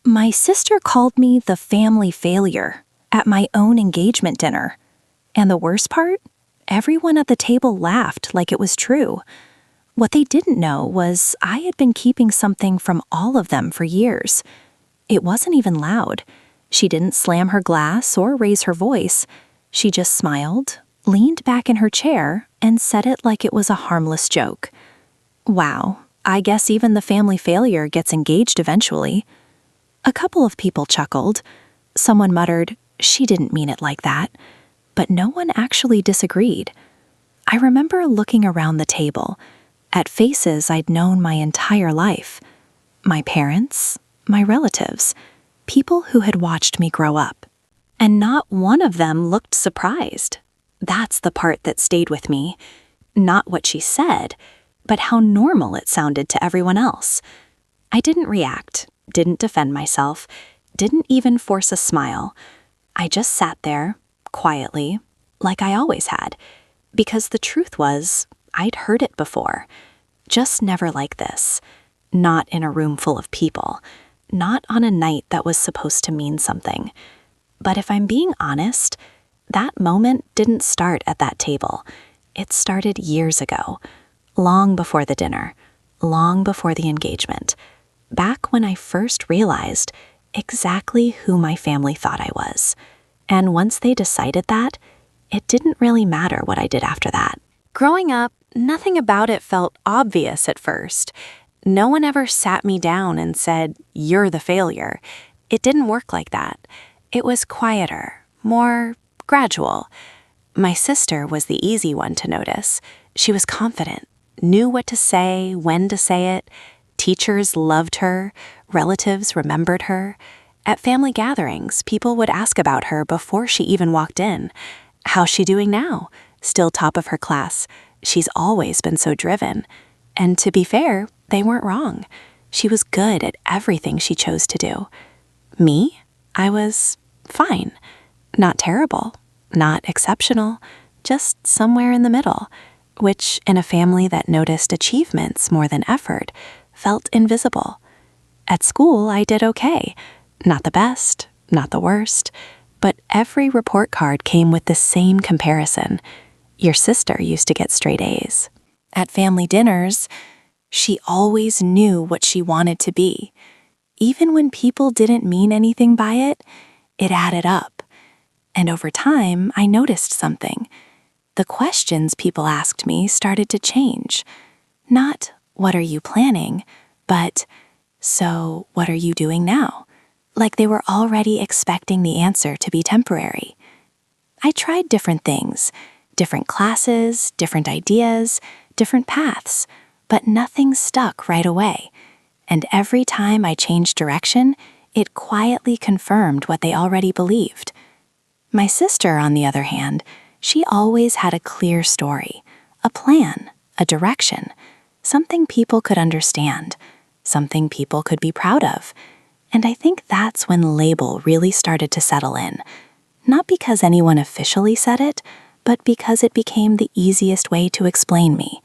My sister called me the family failure at my own engagement dinner. And the worst part? Everyone at the table laughed like it was true. What they didn't know was I had been keeping something from all of them for years. It wasn't even loud. She didn't slam her glass or raise her voice. She just smiled, leaned back in her chair, and said it like it was a harmless joke. Wow, I guess even the family failure gets engaged eventually. A couple of people chuckled. Someone muttered, "She didn't mean it like that." But no one actually disagreed. I remember looking around the table, at faces I'd known my entire life. My parents, my relatives, people who had watched me grow up. And not one of them looked surprised. That's the part that stayed with me. Not what she said, but how normal it sounded to everyone else. I didn't react, didn't defend myself, didn't even force a smile. I just sat there, quietly, like I always had, because the truth was, I'd heard it before. Just never like this. Not in a room full of people. Not on a night that was supposed to mean something. But if I'm being honest, that moment didn't start at that table. It started years ago, long before the dinner, long before the engagement, back when I first realized exactly who my family thought I was. And once they decided that, it didn't really matter what I did after that. Growing up, nothing about it felt obvious at first. No one ever sat me down and said, "You're the failure." It didn't work like that. It was quieter, more gradual. My sister was the easy one to notice. She was confident, knew what to say, when to say it. Teachers loved her, relatives remembered her. At family gatherings, people would ask about her before she even walked in. How's she doing now? Still top of her class. She's always been so driven. And to be fair, they weren't wrong. She was good at everything she chose to do. Me? I was fine. Not terrible. Not exceptional. Just somewhere in the middle, which in a family that noticed achievements more than effort, felt invisible. At school, I did okay. Not the best, not the worst, but every report card came with the same comparison. Your sister used to get straight A's. At family dinners, she always knew what she wanted to be. Even when people didn't mean anything by it, it added up. And over time, I noticed something. The questions people asked me started to change. Not, "What are you planning?" but, "So, what are you doing now?" Like they were already expecting the answer to be temporary. I tried different things, different classes, different ideas, different paths, but nothing stuck right away. And every time I changed direction, it quietly confirmed what they already believed. My sister, on the other hand, she always had a clear story, a plan, a direction, something people could understand, something people could be proud of. And I think that's when label really started to settle in. Not because anyone officially said it, but because it became the easiest way to explain me.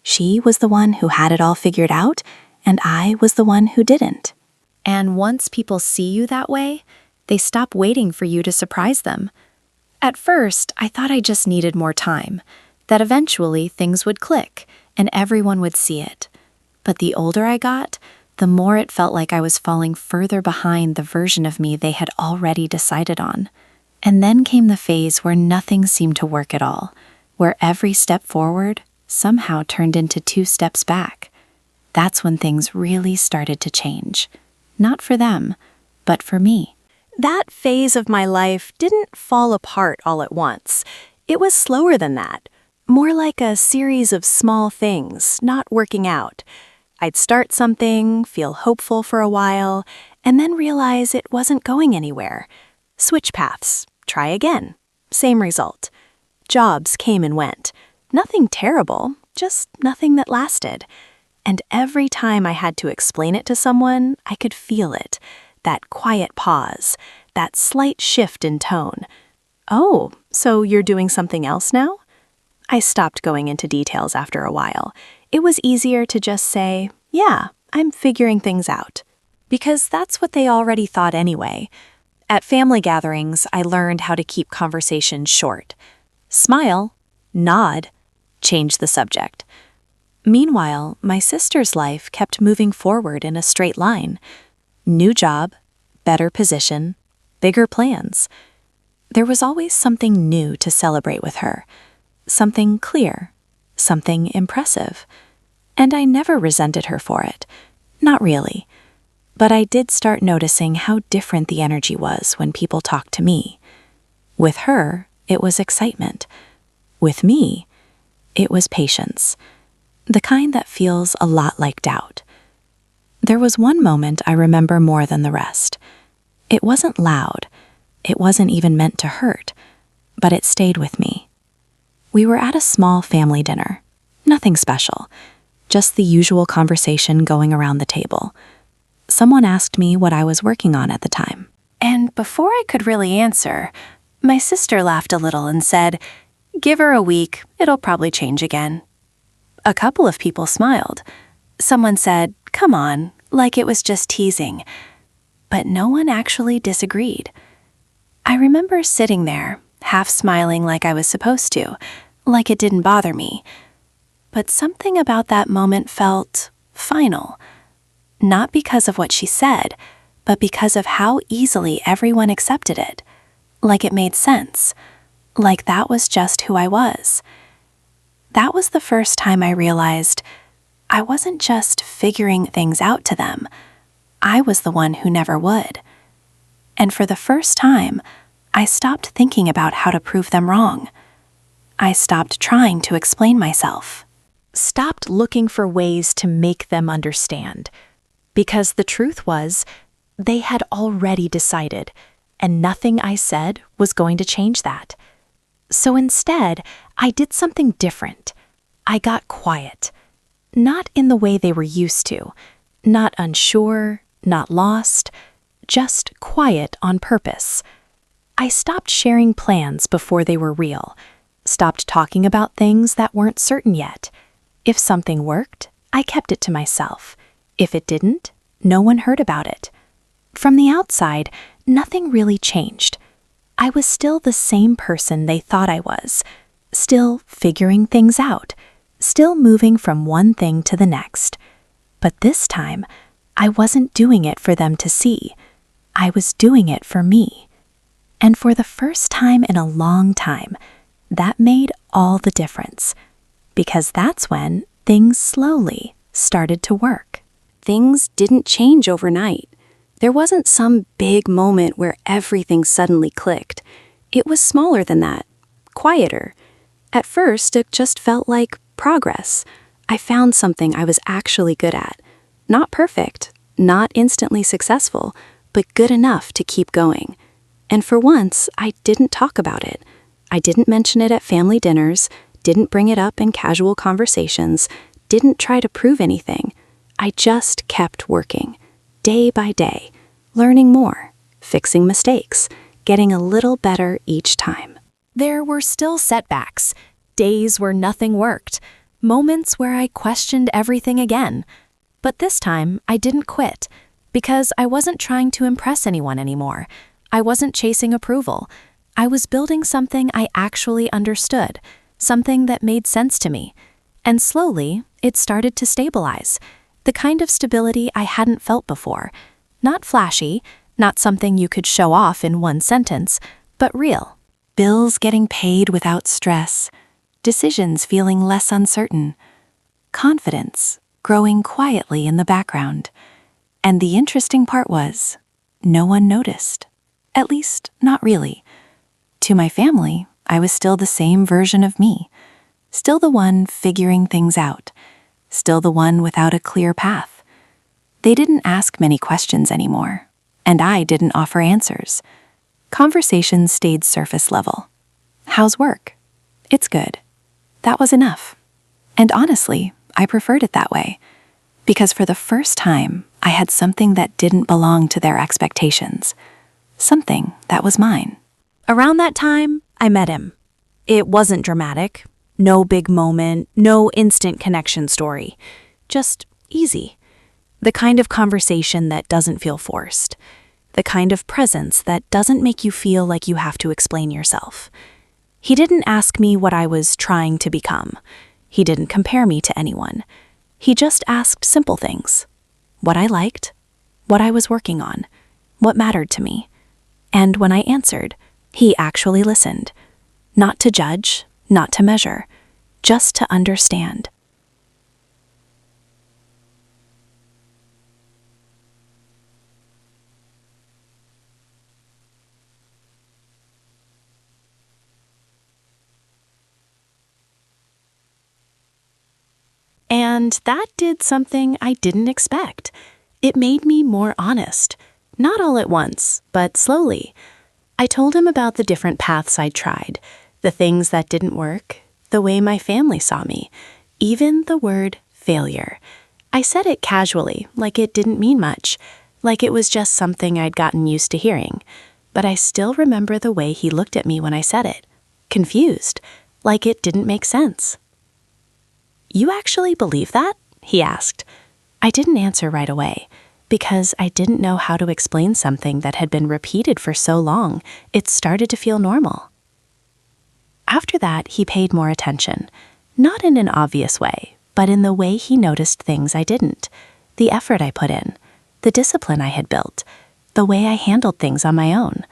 She was the one who had it all figured out, and I was the one who didn't. And once people see you that way, they stop waiting for you to surprise them. At first, I thought I just needed more time, that eventually things would click and everyone would see it. But the older I got, the more it felt like I was falling further behind the version of me they had already decided on. And then came the phase where nothing seemed to work at all, where every step forward somehow turned into 2 steps back. That's when things really started to change. Not for them, but for me. That phase of my life didn't fall apart all at once. It was slower than that. More like a series of small things not working out. I'd start something, feel hopeful for a while, and then realize it wasn't going anywhere. Switch paths, try again. Same result. Jobs came and went. Nothing terrible, just nothing that lasted. And every time I had to explain it to someone, I could feel it. That quiet pause, that slight shift in tone. "Oh, so you're doing something else now?" I stopped going into details after a while. It was easier to just say, "Yeah, I'm figuring things out." because that's what they already thought anyway. At family gatherings, I learned how to keep conversations short. Smile, nod, change the subject. Meanwhile, my sister's life kept moving forward in a straight line. New job, better position, bigger plans. There was always something new to celebrate with her, something clear, something impressive. And I never resented her for it. Not really. But I did start noticing how different the energy was when people talked to me. With her, it was excitement. With me, it was patience. The kind that feels a lot like doubt. There was one moment I remember more than the rest. It wasn't loud. It wasn't even meant to hurt, but it stayed with me. We were at a small family dinner. Nothing special, just the usual conversation going around the table. Someone asked me what I was working on at the time. And before I could really answer, my sister laughed a little and said, "Give her a week, it'll probably change again." A couple of people smiled. Someone said, "Come on," like it was just teasing. But no one actually disagreed. I remember sitting there, half smiling like I was supposed to, like it didn't bother me. But something about that moment felt final. Not because of what she said, but because of how easily everyone accepted it. Like it made sense. Like that was just who I was. That was the first time I realized I wasn't just figuring things out to them. I was the one who never would. And for the first time, I stopped thinking about how to prove them wrong. I stopped trying to explain myself. Stopped looking for ways to make them understand. Because the truth was, they had already decided, and nothing I said was going to change that. So instead, I did something different. I got quiet. Not in the way they were used to. Not unsure, not lost, just quiet on purpose. I stopped sharing plans before they were real. Stopped talking about things that weren't certain yet. If something worked, I kept it to myself. If it didn't, no one heard about it. From the outside, nothing really changed. I was still the same person they thought I was, still figuring things out, still moving from one thing to the next. But this time, I wasn't doing it for them to see. I was doing it for me. And for the first time in a long time, that made all the difference. Because that's when things slowly started to work. Things didn't change overnight. There wasn't some big moment where everything suddenly clicked. It was smaller than that, quieter. At first, it just felt like progress. I found something I was actually good at. Not perfect, not instantly successful, but good enough to keep going. And for once, I didn't talk about it. I didn't mention it at family dinners, didn't bring it up in casual conversations, didn't try to prove anything. I just kept working, day by day, learning more, fixing mistakes, getting a little better each time. There were still setbacks, days where nothing worked, moments where I questioned everything again. But this time, I didn't quit, because I wasn't trying to impress anyone anymore. I wasn't chasing approval. I was building something I actually understood, something that made sense to me. And slowly, it started to stabilize. The kind of stability I hadn't felt before. Not flashy, not something you could show off in one sentence, but real. Bills getting paid without stress. Decisions feeling less uncertain. Confidence growing quietly in the background. And the interesting part was, no one noticed. At least, not really. To my family, I was still the same version of me. Still the one figuring things out. Still the one without a clear path. They didn't ask many questions anymore, and I didn't offer answers. Conversations stayed surface level. How's work? It's good. That was enough. And honestly, I preferred it that way. Because for the first time, I had something that didn't belong to their expectations. Something that was mine. Around that time, I met him. It wasn't dramatic. No big moment, no instant connection story. Just easy. The kind of conversation that doesn't feel forced. The kind of presence that doesn't make you feel like you have to explain yourself. He didn't ask me what I was trying to become. He didn't compare me to anyone. He just asked simple things. What I liked, what I was working on, what mattered to me. And when I answered, he actually listened. Not to judge, not to measure, just to understand. And that did something I didn't expect. It made me more honest. Not all at once, but slowly. I told him about the different paths I'd tried, the things that didn't work, the way my family saw me, even the word failure. I said it casually, like it didn't mean much, like it was just something I'd gotten used to hearing. But I still remember the way he looked at me when I said it, confused, like it didn't make sense. "You actually believe that?" he asked. I didn't answer right away, because I didn't know how to explain something that had been repeated for so long, it started to feel normal. After that, he paid more attention, not in an obvious way, but in the way he noticed things I didn't, the effort I put in, the discipline I had built, the way I handled things on my own,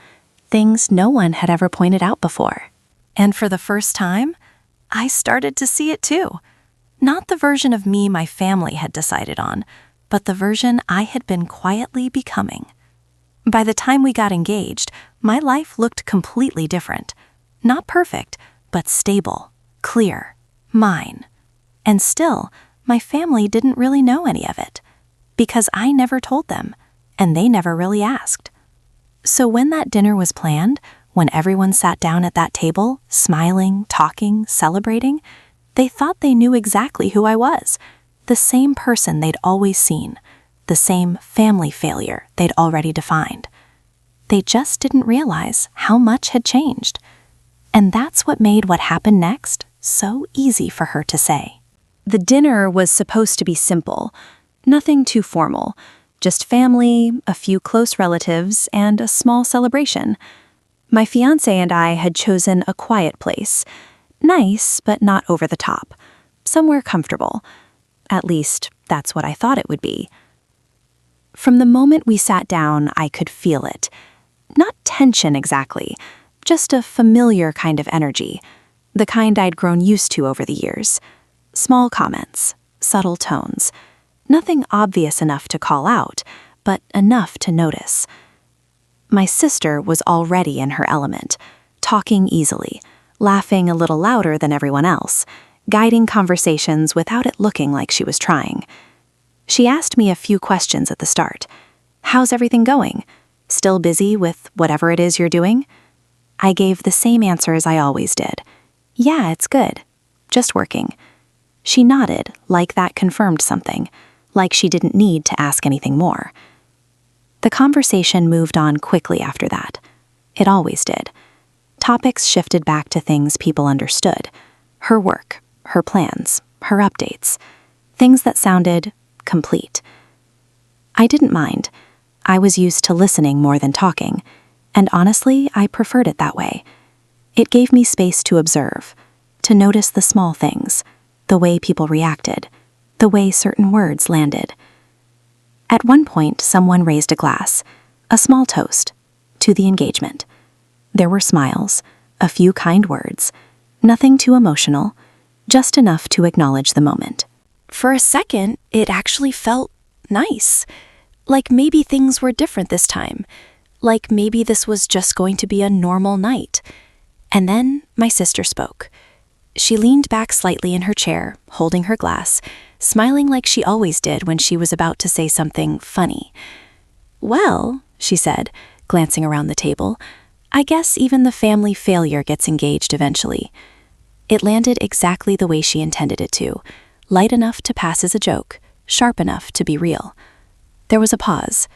things no one had ever pointed out before. And for the first time, I started to see it too. Not the version of me my family had decided on, but the version I had been quietly becoming. By the time we got engaged, my life looked completely different. Not perfect, but stable, clear, mine. And still, my family didn't really know any of it, because I never told them, and they never really asked. So when that dinner was planned, when everyone sat down at that table, smiling, talking, celebrating, they thought they knew exactly who I was, the same person they'd always seen, the same family failure they'd already defined. They just didn't realize how much had changed. And that's what made what happened next so easy for her to say. The dinner was supposed to be simple, nothing too formal, just family, a few close relatives, and a small celebration. My fiancé and I had chosen a quiet place. Nice, but not over the top. Somewhere comfortable. At least, that's what I thought it would be. From the moment we sat down, I could feel it. Not tension exactly, just a familiar kind of energy, the kind I'd grown used to over the years. Small comments, subtle tones. Nothing obvious enough to call out, but enough to notice. My sister was already in her element, talking easily, laughing a little louder than everyone else, guiding conversations without it looking like she was trying. She asked me a few questions at the start. "How's everything going? Still busy with whatever it is you're doing?" I gave the same answers I always did. "Yeah, it's good. Just working." She nodded, like that confirmed something, like she didn't need to ask anything more. The conversation moved on quickly after that. It always did. Topics shifted back to things people understood. Her work, her plans, her updates. Things that sounded complete. I didn't mind. I was used to listening more than talking, and honestly, I preferred it that way. It gave me space to observe, to notice the small things, the way people reacted, the way certain words landed. At one point, someone raised a glass, a small toast, to the engagement. There were smiles, a few kind words, nothing too emotional, just enough to acknowledge the moment. For a second, it actually felt nice. Like maybe things were different this time. Like maybe this was just going to be a normal night. And then my sister spoke. She leaned back slightly in her chair, holding her glass, smiling like she always did when she was about to say something funny. "Well," she said, glancing around the table, "I guess even the family failure gets engaged eventually." It landed exactly the way she intended it to, light enough to pass as a joke, sharp enough to be real. There was a pause,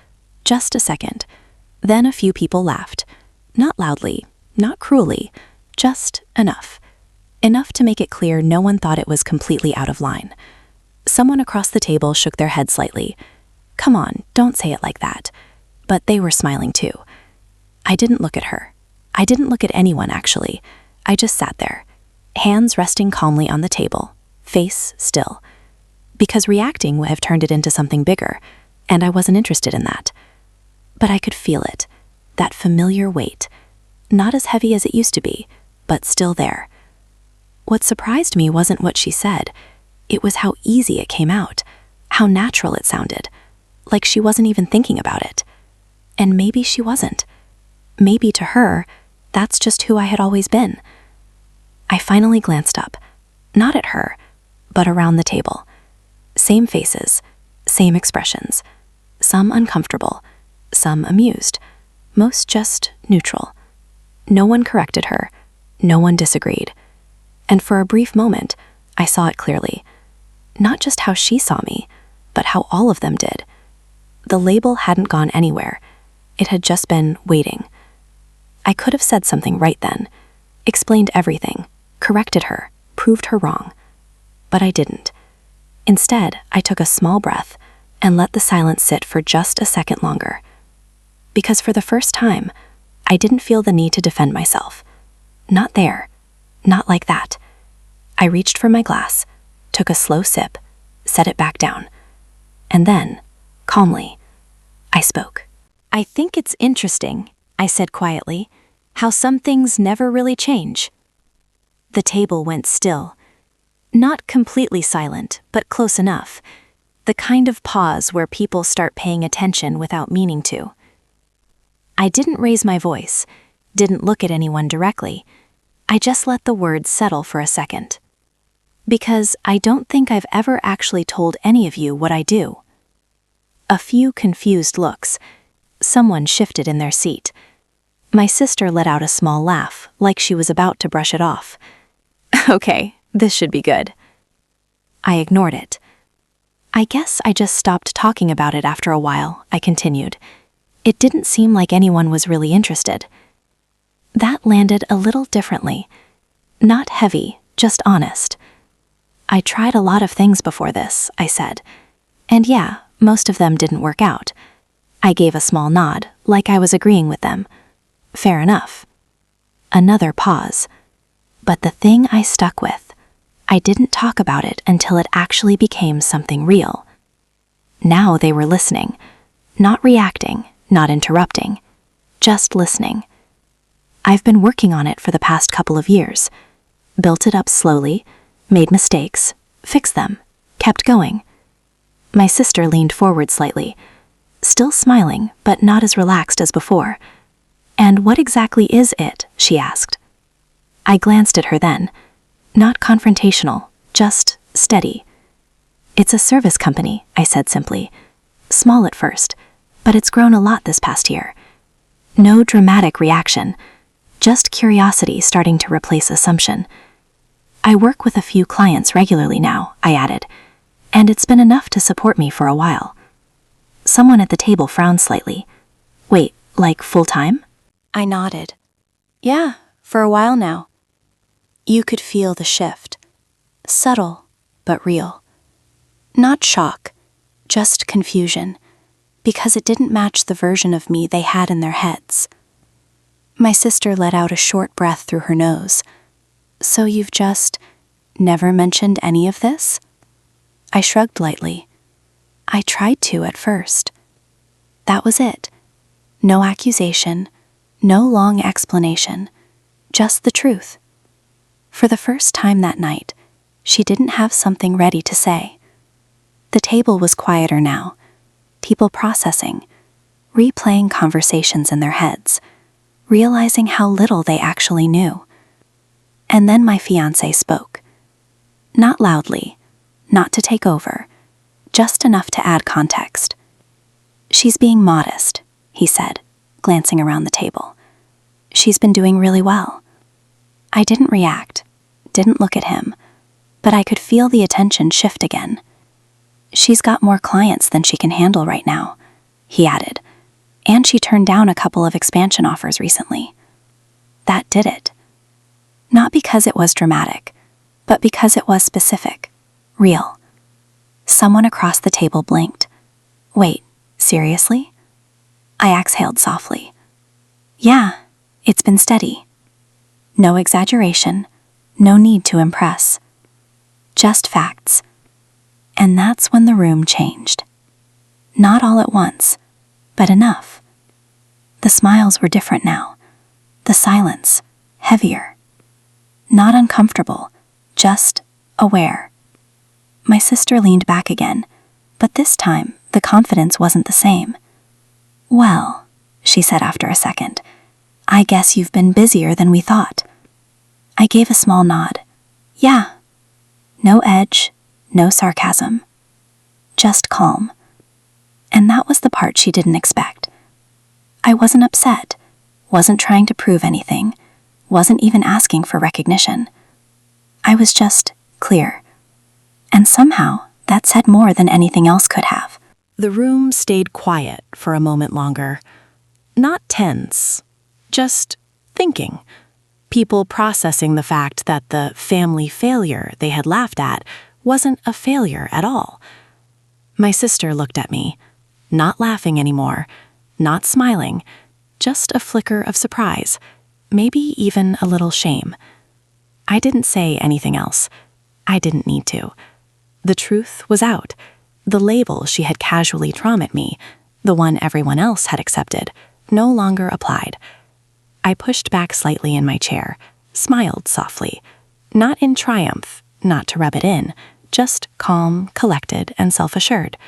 just a second. Then a few people laughed. Not loudly, not cruelly, just enough. Enough to make it clear no one thought it was completely out of line. Someone across the table shook their head slightly. Come on, don't say it like that. But they were smiling too. I didn't look at her. I didn't look at anyone, actually. I just sat there, hands resting calmly on the table, face still. Because reacting would have turned it into something bigger, and I wasn't interested in that. But I could feel it, that familiar weight, not as heavy as it used to be, but still there. What surprised me wasn't what she said. It was how easy it came out, how natural it sounded, like she wasn't even thinking about it. And maybe she wasn't. Maybe to her, that's just who I had always been. I finally glanced up, not at her, but around the table. Same faces, same expressions, some uncomfortable, some amused, most just neutral. No one corrected her, no one disagreed. And for a brief moment, I saw it clearly. Not just how she saw me, but how all of them did. The label hadn't gone anywhere. It had just been waiting. I could have said something right then, explained everything, corrected her, proved her wrong. But I didn't. Instead, I took a small breath and let the silence sit for just a second longer. Because for the first time, I didn't feel the need to defend myself. Not there. Not like that. I reached for my glass, took a slow sip, set it back down. And then, calmly, I spoke. I think it's interesting, I said quietly, how some things never really change. The table went still. Not completely silent, but close enough. The kind of pause where people start paying attention without meaning to. I didn't raise my voice, didn't look at anyone directly. I just let the words settle for a second. Because I don't think I've ever actually told any of you what I do. A few confused looks. Someone shifted in their seat. My sister let out a small laugh, like she was about to brush it off. Okay, this should be good. I ignored it. I guess I just stopped talking about it after a while, I continued. It didn't seem like anyone was really interested. That landed a little differently. Not heavy, just honest. I tried a lot of things before this, I said. And yeah, most of them didn't work out. I gave a small nod, like I was agreeing with them. Fair enough. Another pause. But the thing I stuck with, I didn't talk about it until it actually became something real. Now they were listening, not reacting, not interrupting, just listening. I've been working on it for the past couple of years. Built it up slowly, made mistakes, fixed them, kept going. My sister leaned forward slightly, still smiling, but not as relaxed as before. And what exactly is it? She asked. I glanced at her then. Not confrontational, just steady. It's a service company, I said simply. Small at first, but it's grown a lot this past year. No dramatic reaction, just curiosity starting to replace assumption. I work with a few clients regularly now, I added, and it's been enough to support me for a while. Someone at the table frowned slightly. Wait, like full-time? I nodded. Yeah, for a while now. You could feel the shift. Subtle, but real. Not shock, just confusion, because it didn't match the version of me they had in their heads. My sister let out a short breath through her nose. So you've just never mentioned any of this? I shrugged lightly. I tried to at first. That was it. No accusation, no long explanation, just the truth. For the first time that night, she didn't have something ready to say. The table was quieter now, people processing, replaying conversations in their heads, realizing how little they actually knew. And then my fiancé spoke. Not loudly, not to take over, just enough to add context. She's being modest, he said, glancing around the table. She's been doing really well. I didn't react, didn't look at him, but I could feel the attention shift again. She's got more clients than she can handle right now, he added, and she turned down a couple of expansion offers recently. That did it. Not because it was dramatic, but because it was specific, real. Someone across the table blinked. Wait, seriously? I exhaled softly. Yeah, it's been steady. No exaggeration, no need to impress. Just facts. And that's when the room changed. Not all at once, but enough. The smiles were different now. The silence, heavier. Not uncomfortable, just aware. My sister leaned back again, but this time the confidence wasn't the same. Well, she said after a second, I guess you've been busier than we thought. I gave a small nod. Yeah. No edge, no sarcasm. Just calm. And that was the part she didn't expect. I wasn't upset, wasn't trying to prove anything, wasn't even asking for recognition. I was just clear. And somehow, that said more than anything else could have. The room stayed quiet for a moment longer. Not tense, just thinking. People processing the fact that the family failure they had laughed at wasn't a failure at all. My sister looked at me, not laughing anymore, not smiling, just a flicker of surprise, maybe even a little shame. I didn't say anything else. I didn't need to. The truth was out. The label she had casually thrown at me, the one everyone else had accepted, no longer applied. I pushed back slightly in my chair, smiled softly, not in triumph, not to rub it in, just calm, collected, and self-assured.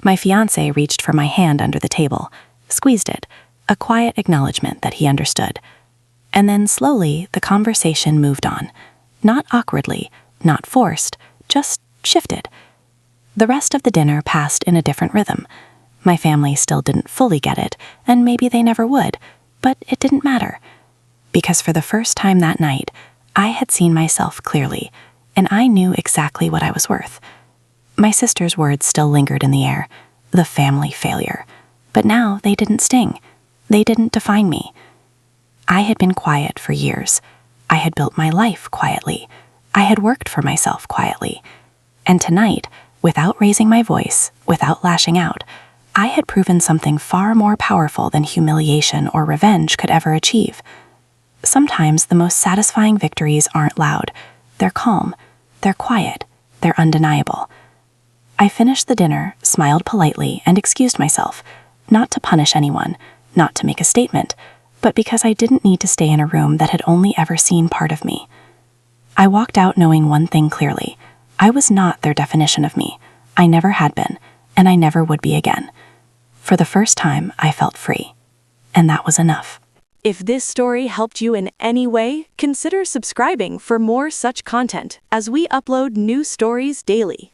My fiancé reached for my hand under the table, squeezed it, a quiet acknowledgement that he understood. And then slowly the conversation moved on, not awkwardly, not forced, just shifted. The rest of the dinner passed in a different rhythm. My family still didn't fully get it, and maybe they never would, but it didn't matter. Because for the first time that night, I had seen myself clearly, and I knew exactly what I was worth. My sister's words still lingered in the air, the family failure, but now they didn't sting. They didn't define me. I had been quiet for years. I had built my life quietly. I had worked for myself quietly. And tonight, without raising my voice, without lashing out, I had proven something far more powerful than humiliation or revenge could ever achieve. Sometimes the most satisfying victories aren't loud. They're calm. They're quiet. They're undeniable. I finished the dinner, smiled politely, and excused myself, not to punish anyone, not to make a statement, but because I didn't need to stay in a room that had only ever seen part of me. I walked out knowing one thing clearly. I was not their definition of me. I never had been, and I never would be again. For the first time, I felt free. And that was enough. If this story helped you in any way, consider subscribing for more such content as we upload new stories daily.